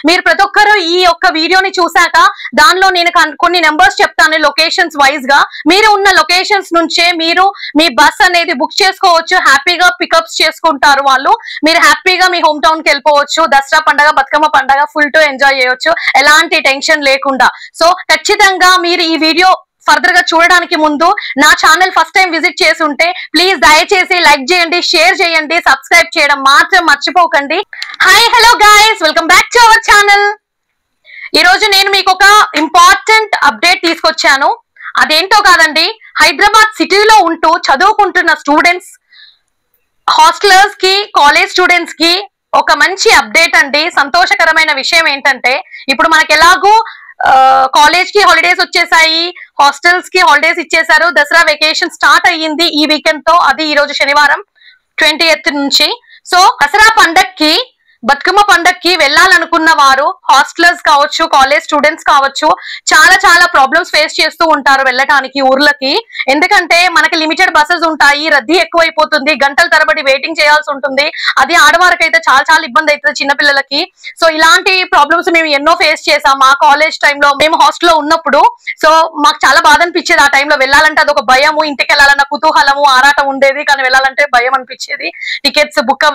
మీరు ప్రతి ఒక్కరు ఈ యొక్క వీడియోని చూసాక దానిలో నేను కొన్ని నెంబర్స్ చెప్తాను లొకేషన్స్ వైజ్ గా. మీరు ఉన్న లొకేషన్స్ నుంచే మీరు మీ బస్ అనేది బుక్ చేసుకోవచ్చు. హ్యాపీగా పికప్స్ చేసుకుంటారు వాళ్ళు. మీరు హ్యాపీగా మీ హోమ్ టౌన్ కి వెళ్ళిపోవచ్చు. దసరా పండగ, బతుకమ్మ పండగ ఫుల్ టు ఎంజాయ్ చేయొచ్చు ఎలాంటి టెన్షన్ లేకుండా. సో ఖచ్చితంగా మీరు ఈ వీడియో ఫర్దర్ గా చూడడానికి ముందు నా ఛానల్ ఫస్ట్ టైం విజిట్ చేసి ఉంటే ప్లీజ్ దయచేసి లైక్ చేయండి, షేర్ చేయండి, సబ్స్క్రైబ్ చేయడం మాత్రం మర్చిపోకండి. Hi hello guys, welcome back to our channel. ఈ రోజు నేను మీకు ఒక ఇంపార్టెంట్ అప్డేట్ తీసుకొచ్చాను. అదేంటో కాదండి, హైదరాబాద్ సిటీలో ఉంటూ చదువుకుంటున్న స్టూడెంట్స్, హాస్టలర్స్ కి, కాలేజ్ స్టూడెంట్స్ కి ఒక మంచి అప్డేట్ అండి. సంతోషకరమైన విషయం ఏంటంటే ఇప్పుడు మనకి ఎలాగూ కాలేజ్ కి హాలిడేస్ వచ్చేసాయి, హాస్టల్స్ కి హాలిడేస్ ఇచ్చేసారు. దసరా వెకేషన్ స్టార్ట్ అయ్యింది ఈ వీకెండ్ తో. అది ఈ రోజు శనివారం 20th నుంచి. సో దసరా పండక్కి, బతుకమ్మ పండక్కి వెళ్ళాలనుకున్న వారు, హాస్టలర్స్ కావచ్చు, కాలేజ్ స్టూడెంట్స్ కావచ్చు, చాలా ప్రాబ్లమ్స్ ఫేస్ చేస్తూ ఉంటారు వెళ్ళటానికి ఊర్లకి. ఎందుకంటే మనకి లిమిటెడ్ బస్సెస్ ఉంటాయి, రద్దీ ఎక్కువైపోతుంది, గంటల తరబడి వెయిటింగ్ చేయాల్సి ఉంటుంది. అది ఆడవారికి అయితే చాలా ఇబ్బంది అవుతుంది, చిన్నపిల్లలకి. సో ఇలాంటి ప్రాబ్లమ్స్ మేము ఎన్నో ఫేస్ చేసాం మా కాలేజ్ టైంలో, మేము హాస్టల్లో ఉన్నప్పుడు. సో మాకు చాలా బాధ అనిపించేది ఆ టైంలో. వెళ్ళాలంటే అదొక భయము, ఇంటికి వెళ్ళాలన్న కుతూహలము, ఆరాటం ఉండేది, కానీ వెళ్ళాలంటే భయం అనిపించేది. టికెట్స్ బుక్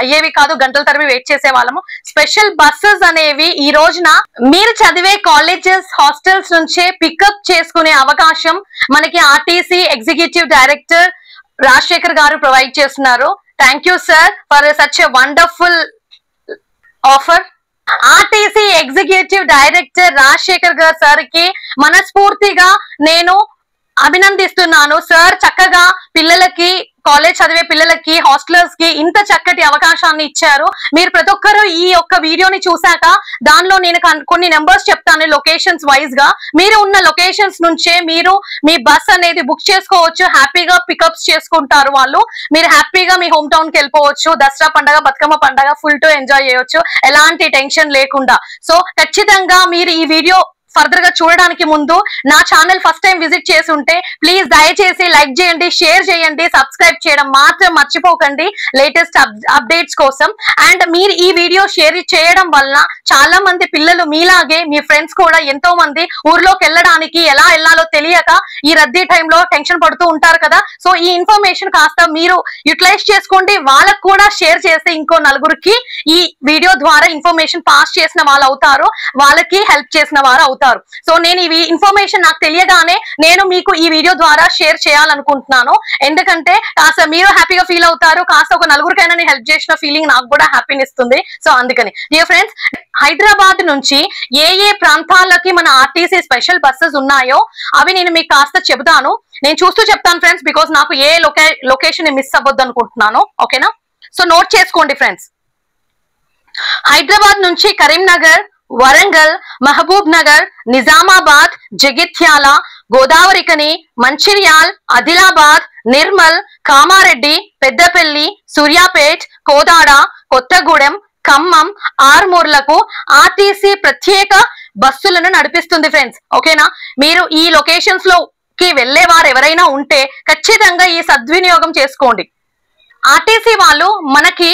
అయ్యేవి కాదు, గంటల తరబడి చేసే వాళ్ళము. స్పెషల్ బస్సెస్ అనేవి ఈ రోజున మీరు చదివే కాలేజెస్, హాస్టల్స్ నుంచే పికప్ చేసుకునే అవకాశం మనకి ఆర్టీసీ ఎగ్జిక్యూటివ్ డైరెక్టర్ రాజశేఖర్ గారు ప్రొవైడ్ చేస్తున్నారు. Thank you sir for such a wonderful offer. RTC executive director Rajasekhar గారు సార్ కి మనస్ఫూర్తిగా నేను అభినందిస్తున్నాను. సార్ చక్కగా పిల్లలకి, కాలేజ్ చదివే పిల్లలకి, హాస్టలర్స్ కి ఇంత చక్కటి అవకాశాన్ని ఇచ్చారు. మీరు ప్రతి ఒక్కరు ఈ యొక్క వీడియోని చూసాక దానిలో నేను కొన్ని నెంబర్స్ చెప్తాను లొకేషన్స్ వైజ్ గా. మీరు ఉన్న లొకేషన్స్ నుంచే మీరు మీ బస్ అనేది బుక్ చేసుకోవచ్చు. హ్యాపీగా పికప్స్ చేసుకుంటారు వాళ్ళు. మీరు హ్యాపీగా మీ హోమ్ టౌన్ కి వెళ్ళిపోవచ్చు. దసరా పండగ, బతుకమ్మ పండగ ఫుల్ టు ఎంజాయ్ చేయొచ్చు ఎలాంటి టెన్షన్ లేకుండా. సో ఖచ్చితంగా మీరు ఈ వీడియో ఫర్దర్ గా చూడడానికి ముందు నా ఛానల్ ఫస్ట్ టైం విజిట్ చేసి ఉంటే ప్లీజ్ దయచేసి లైక్ చేయండి, షేర్ చేయండి, సబ్స్క్రైబ్ చేయడం మాత్రం మర్చిపోకండి లేటెస్ట్ అప్డేట్స్ కోసం. అండ్ మీరు ఈ వీడియో షేర్ చేయడం వలన చాలా మంది పిల్లలు మీలాగే, మీ ఫ్రెండ్స్ కూడా ఎంతో మంది ఊర్లోకి వెళ్ళడానికి ఎలా వెళ్ళాలో తెలియక ఈ రద్దీ టైంలో టెన్షన్ పడుతూ ఉంటారు కదా. సో ఈ ఇన్ఫర్మేషన్ కాస్త మీరు యూటిలైజ్ చేసుకోండి. వాళ్ళకు కూడా షేర్ చేసి ఇంకో నలుగురికి ఈ వీడియో ద్వారా ఇన్ఫర్మేషన్ పాస్ చేసిన వాళ్ళు అవుతారు, వాళ్ళకి హెల్ప్ చేసిన వారు అవుతారు. సో నేను ఈ ఇన్ఫర్మేషన్ నాకు తెలియగానే నేను మీకు ఈ వీడియో ద్వారా షేర్ చేయాలనుకుంటున్నాను. ఎందుకంటే కాస్త మీరు హ్యాపీగా ఫీల్ అవుతారు, కాస్త ఒక నలుగురికైనా నేను హెల్ప్ చేసిన ఫీలింగ్ నాకు కూడా హ్యాపీని ఇస్తుంది. సో అందుకని డియర్ ఫ్రెండ్స్, హైదరాబాద్ నుంచి ఏ ప్రాంతాలకి మన ఆర్టీసీ స్పెషల్ బస్సెస్ ఉన్నాయో అవి నేను మీకు కాస్త చెబుతాను. నేను చూస్తూ చెప్తాను ఫ్రెండ్స్, బికాస్ నాకు ఏ లొకేషన్ మిస్ అవ్వద్దు అనుకుంటున్నాను. ఓకేనా? సో నోట్ చేసుకోండి ఫ్రెండ్స్. హైదరాబాద్ నుంచి కరీంనగర్, వరంగల్, మహబూబ్ నగర్, నిజామాబాద్, జగిత్యాల, గోదావరికని, మంచిర్యాల్, ఆదిలాబాద్, నిర్మల్, కామారెడ్డి, పెద్దపల్లి, సూర్యాపేట్, కోదాడ, కొత్తగూడెం, ఖమ్మం, ఆర్మూర్లకు ఆర్టీసీ ప్రత్యేక బస్సులను నడిపిస్తుంది ఫ్రెండ్స్. ఓకేనా? మీరు ఈ లొకేషన్స్ లోకి వెళ్లేవారు ఎవరైనా ఉంటే ఖచ్చితంగా ఈ సద్వినియోగం చేసుకోండి. ఆర్టీసీ వాళ్ళు మనకి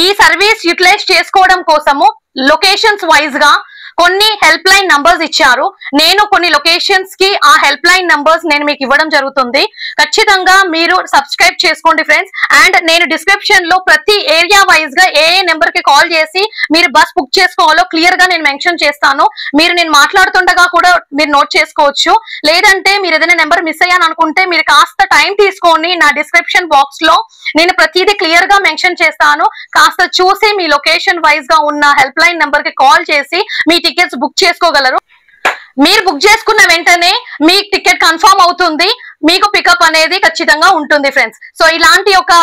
ఈ సర్వీస్ యూటిలైజ్ చేసుకోవడం కోసము లొకేషన్స్ వైజ్ గా కొన్ని హెల్ప్ లైన్ నంబర్స్ ఇచ్చారు. నేను కొన్ని లొకేషన్స్ కి ఆ హెల్ప్ లైన్ నంబర్స్ నేను మీకు ఇవ్వడం జరుగుతుంది. ఖచ్చితంగా మీరు సబ్స్క్రైబ్ చేసుకోండి ఫ్రెండ్స్. అండ్ నేను డిస్క్రిప్షన్ లో ప్రతి ఏరియా వైజ్ గా ఏ నెంబర్ కి కాల్ చేసి మీరు బస్ బుక్ చేసుకోవాలో క్లియర్ గా నేను మెన్షన్ చేస్తాను. మీరు నేను మాట్లాడుతుండగా కూడా మీరు నోట్ చేసుకోవచ్చు. లేదంటే మీరు ఏదైనా నెంబర్ మిస్ అయ్యాను అనుకుంటే మీరు కాస్త టైం తీసుకొని నా డిస్క్రిప్షన్ బాక్స్ లో నేను ప్రతిదీ క్లియర్ గా మెన్షన్ చేస్తాను. కాస్త చూసి మీ లొకేషన్ వైజ్ గా ఉన్న హెల్ప్ లైన్ నెంబర్ కి కాల్ చేసి మీ టికెట్స్ బుక్ చేసుకోగలరు. మీరు బుక్ చేసుకున్న వెంటనే మీ టికెట్ కన్ఫర్మ్ అవుతుంది, మీకు పికప్ అనేది ఖచ్చితంగా ఉంటుంది ఫ్రెండ్స్. సో ఇలాంటి ఒక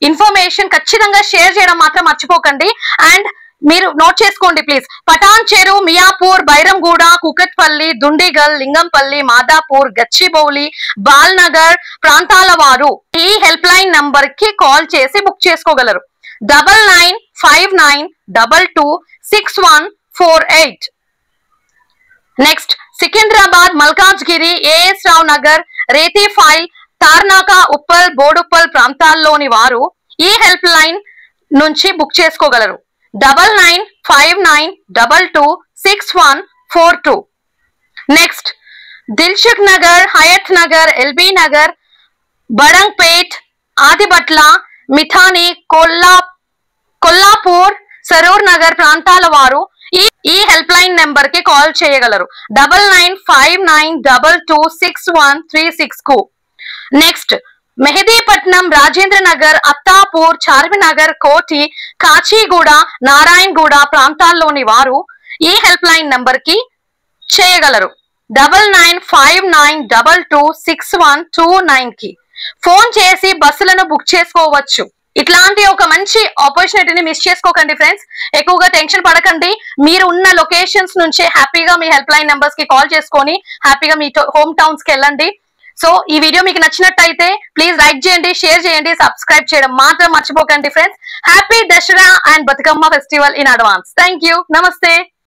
ఇన్ఫర్మేషన్ ఖచ్చితంగా షేర్ చేయడం మాత్రం మర్చిపోకండి. అండ్ మీరు నోట్ చేసుకోండి ప్లీజ్. పటాన్ చెరు, మియాపూర్, బైరంగూడ, కుకట్పల్లి, దుండిగల్, లింగంపల్లి, మాదాపూర్, గచ్చిబౌలి, బాల్నగర్ ప్రాంతాల వారు ఈ హెల్ప్ లైన్ నంబర్ కి కాల్ చేసి బుక్ చేసుకోగలరు. 9959226148. నెక్స్ట్ సికింద్రాబాద్, మల్కాజ్గిరి, ఏఎస్ రావు నగర్, రేతిఫైల్, తార్నాక, ఉప్పల్, బోడుప్పల్ ప్రాంతాల్లోని వారు ఈ హెల్ప్ లైన్ నుంచి బుక్ చేసుకోగలరు. 9959226142. Next, Dilshuk Nagar, Hayat Nagar, LB Nagar, Badangpet, Adibatra, Mithani, Kollapur, Sarur Nagar ప్రాంతాల వారు ఈ హెల్ప్ లైన్ నెంబర్ కి కాల్ చేయగలరు 9959226136 కు. నెక్స్ట్, మెహదీపట్నం, రాజేంద్ర నగర్, అత్తాపూర్, చార్మినగర్, కోటి, కాచిగూడ, నారాయణగూడ ప్రాంతాల్లోని వారు ఈ హెల్ప్ లైన్ నంబర్ కి చేయగలరు 9959226129 కి ఫోన్ చేసి బస్సులను బుక్ చేసుకోవచ్చు. ఇట్లాంటి ఒక మంచి ఆపర్చునిటీని మిస్ చేసుకోకండి ఫ్రెండ్స్. ఎక్కువగా టెన్షన్ పడకండి. మీరు ఉన్న లొకేషన్స్ నుంచే హ్యాపీగా మీ హెల్ప్ లైన్ నెంబర్స్ కి కాల్ చేసుకొని హ్యాపీగా మీ హోమ్ టౌన్స్ కి వెళ్ళండి. సో ఈ వీడియో మీకు నచ్చినట్టయితే ప్లీజ్ లైక్ చేయండి, షేర్ చేయండి, సబ్స్క్రైబ్ చేయడం మాత్రం మర్చిపోకండి friends. Happy Dasara and Bathukamma festival in advance. Thank you. నమస్తే.